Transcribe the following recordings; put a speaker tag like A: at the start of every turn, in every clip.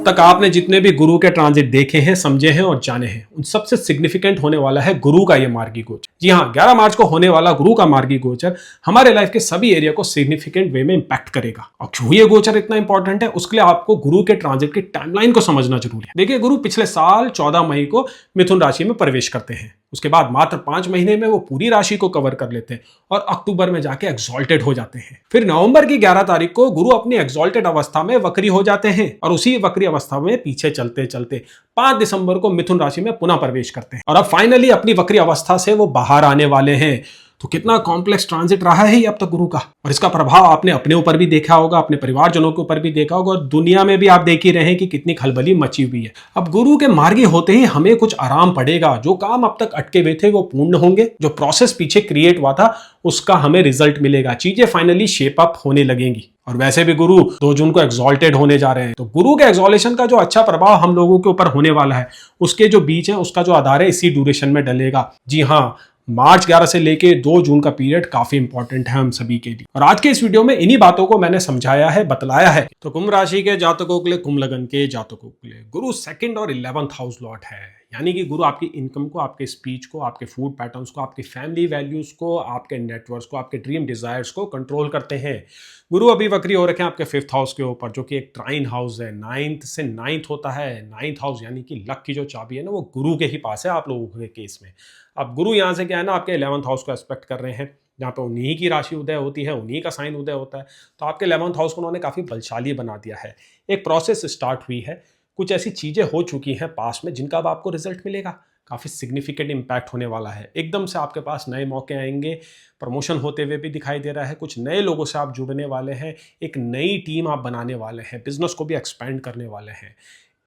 A: तक आपने जितने भी गुरु के ट्रांजिट देखे हैं, समझे हैं और जाने हैं, उन सबसे सिग्निफिकेंट होने वाला है गुरु का ये मार्गी गोचर। जी हाँ, 11 मार्च को होने वाला गुरु का मार्गी गोचर हमारे लाइफ के सभी एरिया को सिग्निफिकेंट वे में इंपैक्ट करेगा। और क्यों ये गोचर इतना इंपॉर्टेंट है, उसके लिए आपको गुरु के ट्रांजिट की टाइमलाइन को समझना जरूरी है। देखिए, गुरु पिछले साल 14 मई को मिथुन राशि में प्रवेश करते हैं। उसके बाद मात्र 5 महीने में वो पूरी राशि को कवर कर लेते हैं और अक्टूबर में जाके एक्सॉल्टेड हो जाते हैं। फिर नवंबर की 11 तारीख को गुरु अपनी एक्सॉल्टेड अवस्था में वक्री हो जाते हैं और उसी वक्री अवस्था में पीछे चलते चलते 5 दिसंबर को मिथुन राशि में पुनः प्रवेश करते हैं और अब फाइनली अपनी वक्री अवस्था से वो बाहर आने वाले हैं। तो कितना कॉम्प्लेक्स ट्रांजिट रहा है ये अब तक गुरु का, और इसका प्रभाव आपने अपने ऊपर भी देखा होगा, अपने परिवारजनों के ऊपर भी देखा होगा और दुनिया में भी आप देख ही रहे हैं कि कितनी खलबली मची हुई है। अब गुरु के मार्गी होते ही हमें कुछ आराम पड़ेगा। जो काम अब तक अटके हुए थे वो पूर्ण होंगे, जो प्रोसेस पीछे क्रिएट हुआ था उसका हमें रिजल्ट मिलेगा, चीजें फाइनली शेप अप होने लगेंगी। और वैसे भी गुरु 2 जून को एक्सॉल्टेड होने जा रहे हैं, तो गुरु के एक्सॉलेशन का जो अच्छा प्रभाव हम लोगों के ऊपर होने वाला है उसके जो बीच है उसका जो आधार है इसी ड्यूरेशन में डलेगा। जी हाँ, मार्च 11 से लेके 2 जून का पीरियड काफी इंपॉर्टेंट है हम सभी के लिए। और आज के इस वीडियो में इन्हीं बातों को मैंने समझाया है, बतलाया है। तो कुंभ राशि के जातकों के लिए, कुंभ लगन के जातकों के लिए गुरु 2nd और 11th हाउस लॉर्ड है। यानी कि गुरु आपकी इनकम को, आपके स्पीच को, आपके फूड पैटर्न्स को, आपकी फैमिली वैल्यूज को, आपके नेटवर्क्स को, आपके ड्रीम डिजायर्स को कंट्रोल करते हैं। गुरु अभी वक्री हो रखे हैं आपके 5th हाउस के ऊपर, जो कि एक ट्राइन हाउस है। 9th से 9th होता है। 9th हाउस यानी कि लक की जो चाबी है ना, वो गुरु के ही पास है आप लोगों के केस में। अब गुरु यहाँ से क्या है ना, आपके 11th हाउस को एस्पेक्ट कर रहे हैं, जहाँ पे उन्हीं की राशि उदय होती है, उन्हीं का साइन उदय होता है। तो आपके 11th हाउस को उन्होंने काफी बलशाली बना दिया है। एक प्रोसेस स्टार्ट हुई है, कुछ ऐसी चीजें हो चुकी हैं पास्ट में जिनका अब आपको रिजल्ट मिलेगा। काफ़ी सिग्निफिकेंट इम्पैक्ट होने वाला है। एकदम से आपके पास नए मौके आएंगे, प्रमोशन होते हुए भी दिखाई दे रहा है, कुछ नए लोगों से आप जुड़ने वाले हैं, एक नई टीम आप बनाने वाले हैं, बिजनेस को भी एक्सपेंड करने वाले हैं।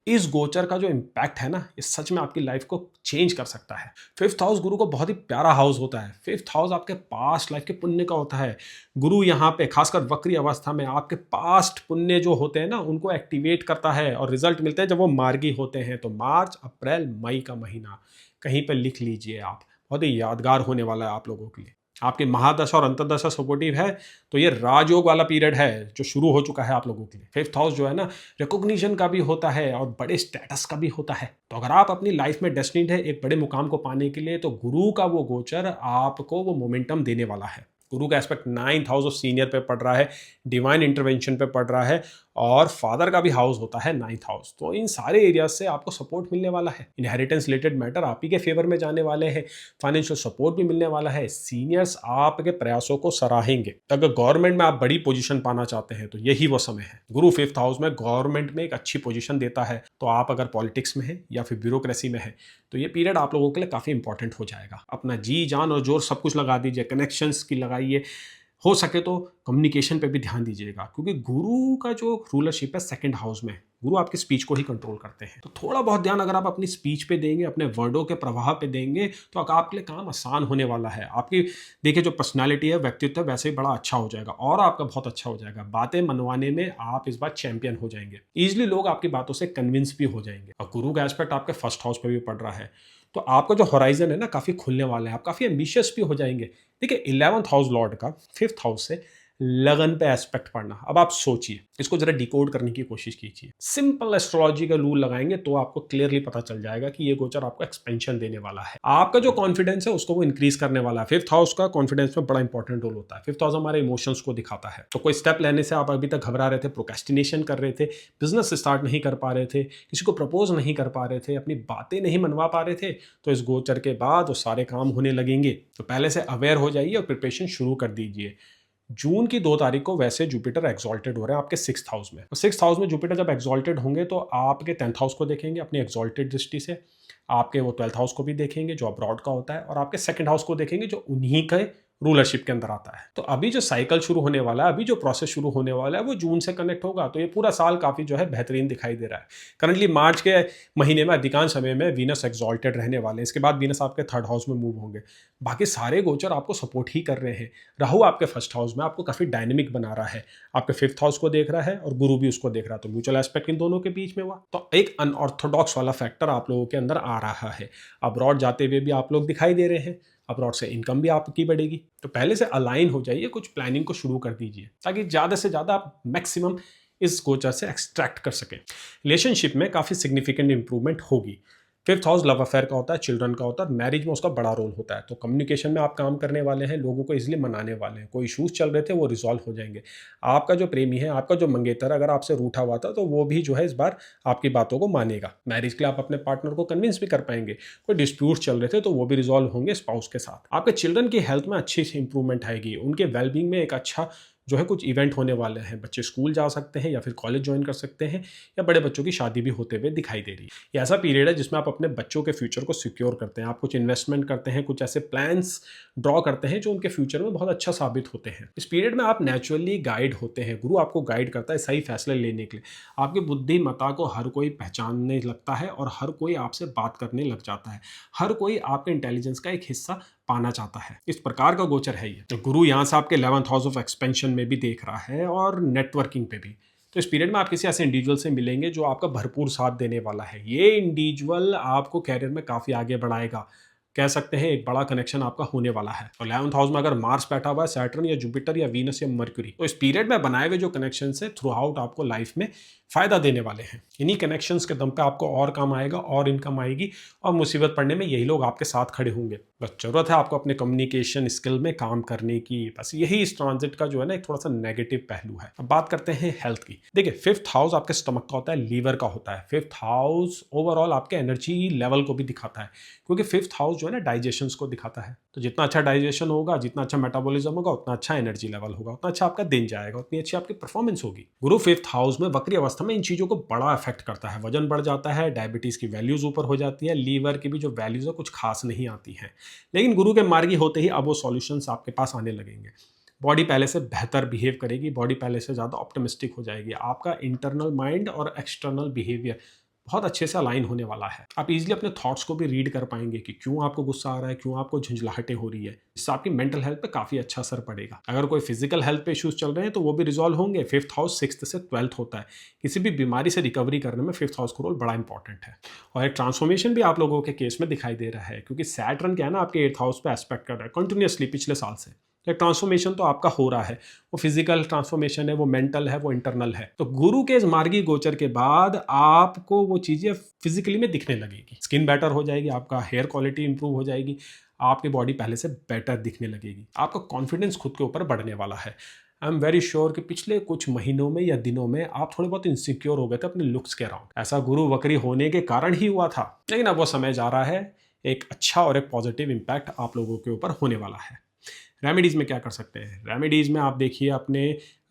A: इस गोचर का जो इम्पैक्ट है ना, ये सच में आपकी लाइफ को चेंज कर सकता है। 5th हाउस गुरु को बहुत ही प्यारा हाउस होता है। 5th हाउस आपके पास्ट लाइफ के पुण्य का होता है। गुरु यहाँ पे खासकर वक्री अवस्था में आपके पास्ट पुण्य जो होते हैं ना, उनको एक्टिवेट करता है और रिजल्ट मिलते हैं जब वो मार्गी होते हैं। तो मार्च, अप्रैल, मई का महीना कहीं पर लिख लीजिए आप, बहुत ही यादगार होने वाला है आप लोगों के लिए। आपकी महादशा और अंतर्दशा सपोर्टिव है तो ये राजयोग वाला पीरियड है जो शुरू हो चुका है आप लोगों के लिए। 5th हाउस जो है ना, रिकॉग्निशन का भी होता है और बड़े स्टेटस का भी होता है। तो अगर आप अपनी लाइफ में डेस्टिनीड है एक बड़े मुकाम को पाने के लिए, तो गुरु का वो गोचर आपको वो मोमेंटम देने वाला है। गुरु का aspect 9th house of senior पे पड़ रहा है, डिवाइन इंटरवेंशन पे पड़ रहा है, और फादर का भी हाउस होता है 9th हाउस। तो इन सारे एरियाज से आपको सपोर्ट मिलने वाला है। इनहेरिटेंस रिलेटेड मैटर आप ही के फेवर में जाने वाले हैं, फाइनेंशियल सपोर्ट भी मिलने वाला है, सीनियर्स आपके प्रयासों को सराहेंगे। तो अगर गवर्नमेंट में आप बड़ी पोजीशन पाना चाहते हैं तो यही वो समय है। गुरु 5th हाउस में गवर्नमेंट में एक अच्छी पोजीशन देता है। तो आप अगर पॉलिटिक्स में है या फिर ब्यूरोक्रेसी में है तो ये पीरियड आप लोगों के लिए काफी इंपॉर्टेंट हो जाएगा। अपना जी जान और जोर सब कुछ लगा दीजिए, कनेक्शंस की लगाइए, हो सके तो कम्युनिकेशन पे भी ध्यान दीजिएगा, क्योंकि गुरु का जो रूलरशिप है 2nd हाउस में, गुरु आपकी स्पीच को ही कंट्रोल करते हैं। तो थोड़ा बहुत ध्यान अगर आप अपनी स्पीच पे देंगे, अपने वर्डों के प्रभाव पे देंगे, तो आपके लिए काम आसान होने वाला है। आपकी देखिए जो पर्सनालिटी है, व्यक्तित्व वैसे ही बड़ा अच्छा हो जाएगा और आपका बहुत अच्छा हो जाएगा। बातें मनवाने में आप इस बार चैंपियन हो जाएंगे, ईजिली लोग आपकी बातों से कन्विंस भी हो जाएंगे। और गुरु का एस्पेक्ट आपके 1st हाउस पे भी पड़ रहा है, तो आपका जो होराइजन है ना काफी खुलने वाला है, आप काफी एम्बिशियस भी हो जाएंगे। देखिए 11th हाउस लॉर्ड का 5th हाउस से लगन पे एस्पेक्ट पढ़ना। अब आप सोचिए, इसको जरा डिकोड करने की कोशिश कीजिए। सिंपल एस्ट्रोलॉजी का रूल लगाएंगे तो आपको क्लियरली पता चल जाएगा कि ये गोचर आपको एक्सपेंशन देने वाला है। आपका जो कॉन्फिडेंस है उसको वो इंक्रीज करने वाला है। 5th हाउस का कॉन्फिडेंस में बड़ा इंपॉर्टेंट रोल होता है। 5th हाउस हमारे इमोशंस को दिखाता है। तो कोई स्टेप लेने से आप अभी तक घबरा रहे थे, प्रोक्रेस्टिनेशन कर रहे थे, बिजनेस स्टार्ट नहीं कर पा रहे थे, किसी को प्रपोज नहीं कर पा रहे थे, अपनी बातें नहीं मनवा पा रहे थे, तो इस गोचर के बाद वो सारे काम होने लगेंगे। तो पहले से अवेयर हो जाइए और प्रिपरेशन शुरू कर दीजिए। जून की 2 तारीख को वैसे जुपिटर एक्सॉल्टेड हो रहे हैं आपके 6th हाउस में। तो 6th हाउस में जुपिटर जब एक्सॉल्टेड होंगे तो आपके 10th हाउस को देखेंगे अपनी एक्सॉल्टेड दृष्टि से, आपके वो 12th हाउस को भी देखेंगे जो अब्रॉड का होता है, और आपके 2nd हाउस को देखेंगे जो उन्हीं के रूलरशिप के अंदर आता है। तो अभी जो साइकिल शुरू होने वाला है, अभी जो प्रोसेस शुरू होने वाला है, वो जून से कनेक्ट होगा। तो ये पूरा साल काफी जो है बेहतरीन दिखाई दे रहा है। करंटली मार्च के महीने में अधिकांश समय में वीनस एक्सॉल्टेड रहने वाले हैं, इसके बाद वीनस आपके 3rd हाउस में मूव होंगे। बाकी सारे गोचर आपको सपोर्ट ही कर रहे हैं। राहु आपके 1st हाउस में आपको काफी डायनेमिक बना रहा है, आपके 5th हाउस को देख रहा है और गुरु भी उसको देख रहा है। तो म्यूचुअल एस्पेक्ट इन दोनों के बीच में हुआ, तो एक अनऑर्थोडॉक्स वाला फैक्टर आप लोगों के अंदर आ रहा है। अब्रॉड जाते हुए भी आप लोग दिखाई दे रहे हैं, अब्रॉड से इनकम भी आपकी बढ़ेगी। तो पहले से अलाइन हो जाइए, कुछ प्लानिंग को शुरू कर दीजिए ताकि ज़्यादा से ज़्यादा आप मैक्सिमम इस गोचर से एक्सट्रैक्ट कर सकें। रिलेशनशिप में काफ़ी सिग्निफिकेंट इंप्रूवमेंट होगी। फिफ्थ हाउस लव अफेयर का होता है, चिल्ड्रन का होता है, मैरिज में उसका बड़ा रोल होता है। तो कम्युनिकेशन में आप काम करने वाले हैं, लोगों को इजीली मनाने वाले हैं, कोई इशूज़ चल रहे थे वो रिजॉल्व हो जाएंगे। आपका जो प्रेमी है, आपका जो मंगेतर अगर आपसे रूठा हुआ था तो वो भी जो है इस बार आपकी बातों को मानेगा। मैरिज के लिए आप अपने पार्टनर को कन्विंस भी कर पाएंगे। कोई डिस्प्यूट चल रहे थे तो वो भी रिजॉल्व होंगे स्पाउस के साथ। आपके चिल्ड्रन की हेल्थ में अच्छी सी इंप्रूवमेंट आएगी, उनके वेलबींग में एक अच्छा जो है कुछ इवेंट होने वाले हैं। बच्चे स्कूल जा सकते हैं या फिर कॉलेज ज्वाइन कर सकते हैं, या बड़े बच्चों की शादी भी होते हुए दिखाई दे रही है। ये ऐसा पीरियड है जिसमें आप अपने बच्चों के फ्यूचर को सिक्योर करते हैं, आप कुछ इन्वेस्टमेंट करते हैं, कुछ ऐसे प्लान्स ड्रॉ करते हैं जो उनके फ्यूचर में बहुत अच्छा साबित होते हैं। इस पीरियड में आप नेचुरली गाइड होते हैं, गुरु आपको गाइड करता है सही फैसले लेने के लिए। आपकी बुद्धिमत्ता को हर कोई पहचानने लगता है और हर कोई आपसे बात करने लग जाता है। हर कोई आपके इंटेलिजेंस का एक हिस्सा पाना चाहता है। इस प्रकार का गोचर है ये। तो गुरु यहाँ से आपके 11th हाउस ऑफ एक्सपेंशन में भी देख रहा है और नेटवर्किंग पे भी। तो इस पीरियड में आप किसी ऐसे इंडिविजुअल से मिलेंगे जो आपका भरपूर साथ देने वाला है। ये इंडिविजुअल आपको कैरियर में काफ़ी आगे बढ़ाएगा। कह सकते हैं एक बड़ा कनेक्शन आपका होने वाला है। और 11th हाउस में अगर मार्स बैठा हुआ है, सैटर्न या जुपिटर या वीनस या मर्क्यूरी, तो इस पीरियड में बनाए हुए जो कनेक्शन है थ्रू आउट आपको लाइफ में फायदा देने वाले हैं। इन्हीं कनेक्शंस के दम पे आपको और काम आएगा और इनकम आएगी, और मुसीबत पड़ने में यही लोग आपके साथ खड़े होंगे। बस जरूरत है आपको अपने कम्युनिकेशन स्किल में काम करने की। बस यही इस ट्रांजिट का जो है ना एक थोड़ा सा नेगेटिव पहलू है। अब बात करते हैं हेल्थ की। देखिए, फिफ्थ हाउस आपके स्टमक का होता है, लीवर का होता है। फिफ्थ हाउस ओवरऑल आपके एनर्जी लेवल को भी दिखाता है, क्योंकि फिफ्थ हाउस जो है ना डाइजेशन को दिखाता है। तो जितना अच्छा डाइजेशन होगा, जितना अच्छा मेटाबॉलिज्म होगा, उतना अच्छा एनर्जी लेवल होगा, उतना अच्छा आपका दिन जाएगा, उतनी अच्छी आपकी परफॉर्मेंस होगी। गुरु फिफ्थ हाउस में वक्री अवस्था में इन चीजों को बड़ा इफेक्ट करता है। वजन बढ़ जाता है, डायबिटीज की वैल्यूज ऊपर हो जाती है, लीवर की भी जो वैल्यूज है कुछ खास नहीं आती हैं। लेकिन गुरु के मार्गी होते ही अब वो सॉल्यूशंस आपके पास आने लगेंगे। बॉडी पहले से बेहतर बिहेव करेगी, बॉडी पहले से ज़्यादा ऑप्टिमिस्टिक हो जाएगी। आपका इंटरनल माइंड और एक्सटर्नल बिहेवियर बहुत अच्छे से अलाइन होने वाला है। आप इजीली अपने थॉट्स को भी रीड कर पाएंगे कि क्यों आपको गुस्सा आ रहा है, क्यों आपको झुंझलाहटें हो रही है। इससे आपकी मेंटल हेल्थ पे काफ़ी अच्छा असर पड़ेगा। अगर कोई फिजिकल हेल्थ पे इश्यूज चल रहे हैं तो वो भी रिजॉल्व होंगे। फिफ्थ हाउस 6th से 12th होता है। किसी भी बीमारी से रिकवरी करने में फिफ्थ हाउस का रोल बड़ा इंपॉर्टेंट है। और एक ट्रांसफॉर्मेशन भी आप लोगों के केस में दिखाई दे रहा है, क्योंकि सैटर्न क्या है ना आपके 8th हाउस पे एस्पेक्ट कर रहा है कंटिन्यूसली पिछले साल से। तो ट्रांसफॉर्मेशन तो आपका हो रहा है, वो फिजिकल ट्रांसफॉर्मेशन है, वो मेंटल है, वो इंटरनल है। तो गुरु के इस मार्गी गोचर के बाद आपको वो चीज़ें फिजिकली में दिखने लगेगी। स्किन बेटर हो जाएगी, आपका हेयर क्वालिटी इंप्रूव हो जाएगी, आपकी बॉडी पहले से बेटर दिखने लगेगी, आपका कॉन्फिडेंस खुद के ऊपर बढ़ने वाला है। आई एम वेरी श्योर कि पिछले कुछ महीनों में या दिनों में आप थोड़े बहुत इनसिक्योर हो गए थे अपने लुक्स के अराउंड। ऐसा गुरु वक्री होने के कारण ही हुआ था, लेकिन अब वो समय जा रहा है, एक अच्छा और एक पॉजिटिव इम्पैक्ट आप लोगों के ऊपर होने वाला है। रेमेडीज़ में क्या कर सकते हैं? रेमेडीज़ में आप देखिए अपने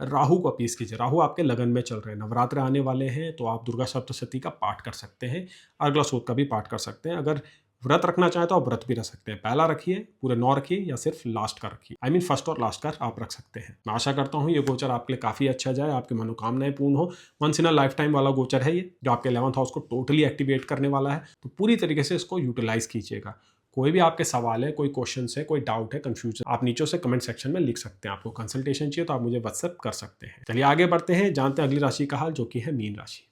A: राहु को अपीस कीजिए। राहु आपके लगन में चल रहे हैं, नवरात्र आने वाले हैं, तो आप दुर्गा सप्तशती का पाठ कर सकते हैं, अर्गला सूक्त का भी पाठ कर सकते हैं। अगर व्रत रखना चाहें तो आप व्रत भी रख सकते हैं। पहला रखिए, पूरे 9 रखिए, या सिर्फ लास्ट का रखिए। आई मीन फर्स्ट और लास्ट का आप रख सकते हैं। मैं आशा करता हूँ ये गोचर आपके लिए काफ़ी अच्छा जाए, आपकी मनोकामनाएं पूर्ण हो। Once in a lifetime वाला गोचर है ये, जो आपके 11th हाउस को टोटली एक्टिवेट करने वाला है। तो पूरी तरीके से इसको यूटिलाइज कीजिएगा। कोई भी आपके सवाल है, कोई क्वेश्चन है, कोई डाउट है, कंफ्यूजन, आप नीचे से कमेंट सेक्शन में लिख सकते हैं। आपको कंसल्टेशन चाहिए तो आप मुझे व्हाट्सएप कर सकते हैं। चलिए आगे बढ़ते हैं, जानते हैं अगली राशि का हाल, जो कि है मीन राशि।